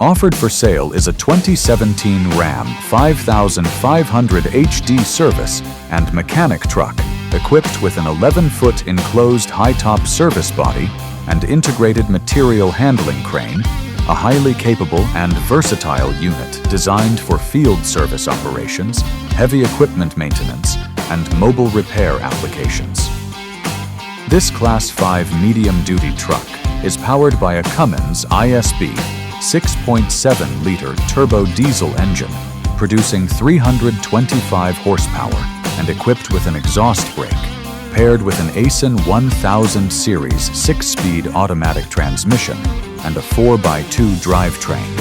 Offered for sale is a 2017 Ram 5500 HD service and mechanic truck equipped with an 11-foot enclosed high-top service body and integrated material handling crane, a highly capable and versatile unit designed for field service operations, heavy equipment maintenance, and mobile repair applications. This Class 5 medium-duty truck is powered by a Cummins ISB 6.7-liter turbo diesel engine, producing 325 horsepower and equipped with an exhaust brake, paired with an ASIN 1000 series 6-speed automatic transmission and a 4x2 drivetrain.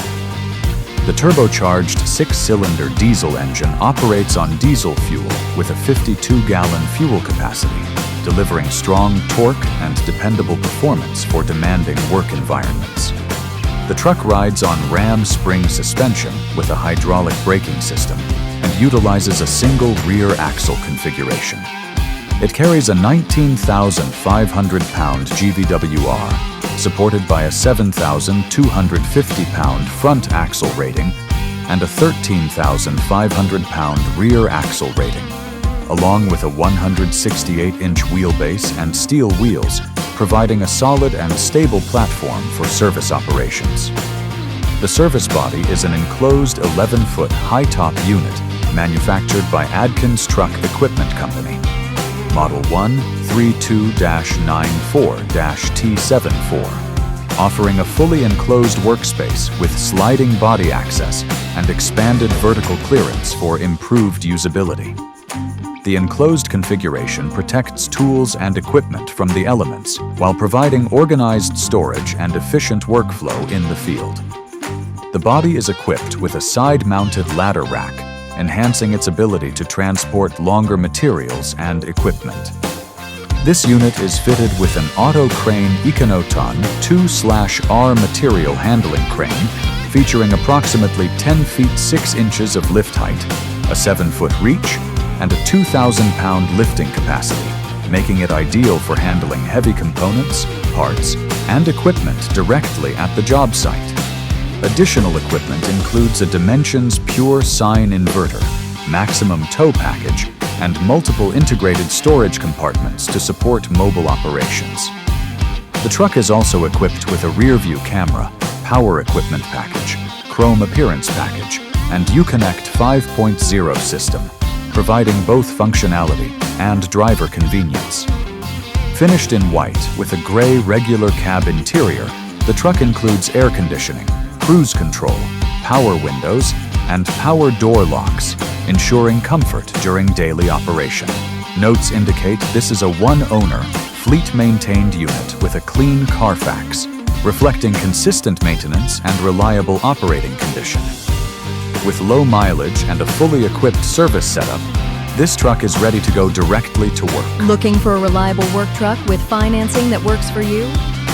The turbocharged 6-cylinder diesel engine operates on diesel fuel with a 52-gallon fuel capacity, delivering strong torque and dependable performance for demanding work environments. The truck rides on Ram spring suspension with a hydraulic braking system and utilizes a single rear axle configuration. It carries a 19,500-pound GVWR, supported by a 7,250-pound front axle rating and a 13,500-pound rear axle rating, along with a 168-inch wheelbase and steel wheels, providing a solid and stable platform for service operations. The service body is an enclosed 11-foot high-top unit manufactured by Adkins Truck Equipment Company, Model 132-94-T74, offering a fully enclosed workspace with sliding body access and expanded vertical clearance for improved usability. The enclosed configuration protects tools and equipment from the elements while providing organized storage and efficient workflow in the field. The body is equipped with a side-mounted ladder rack, enhancing its ability to transport longer materials and equipment. This unit is fitted with an Auto Crane Econoton 2/R material handling crane featuring approximately 10 feet 6 inches of lift height, a 7-foot reach, and a 2,000-pound lifting capacity, making it ideal for handling heavy components, parts, and equipment directly at the job site. Additional equipment includes a Dimensions Pure Sine inverter, maximum tow package, and multiple integrated storage compartments to support mobile operations. The truck is also equipped with a rear-view camera, power equipment package, chrome appearance package, and Uconnect 5.0 system, providing both functionality and driver convenience. Finished in white with a gray regular cab interior, the truck includes air conditioning, cruise control, power windows, and power door locks, ensuring comfort during daily operation. Notes indicate this is a one-owner, fleet-maintained unit with a clean CARFAX, reflecting consistent maintenance and reliable operating condition. With low mileage and a fully equipped service setup, this truck is ready to go directly to work. Looking for a reliable work truck with financing that works for you?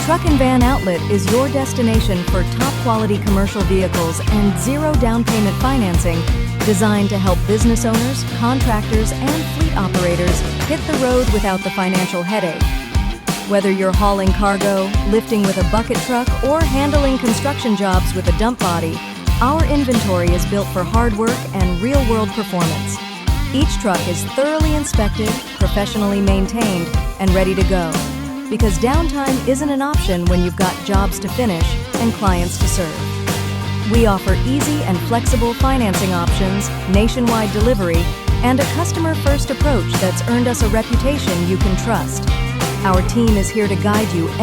Truck and Van Outlet is your destination for top-quality commercial vehicles and zero down payment financing designed to help business owners, contractors, and fleet operators hit the road without the financial headache. Whether you're hauling cargo, lifting with a bucket truck, or handling construction jobs with a dump body, our inventory is built for hard work and real-world performance. Each truck is thoroughly inspected, professionally maintained, and ready to go. Because downtime isn't an option when you've got jobs to finish and clients to serve. We offer easy and flexible financing options, nationwide delivery, and a customer-first approach that's earned us a reputation you can trust. Our team is here to guide you every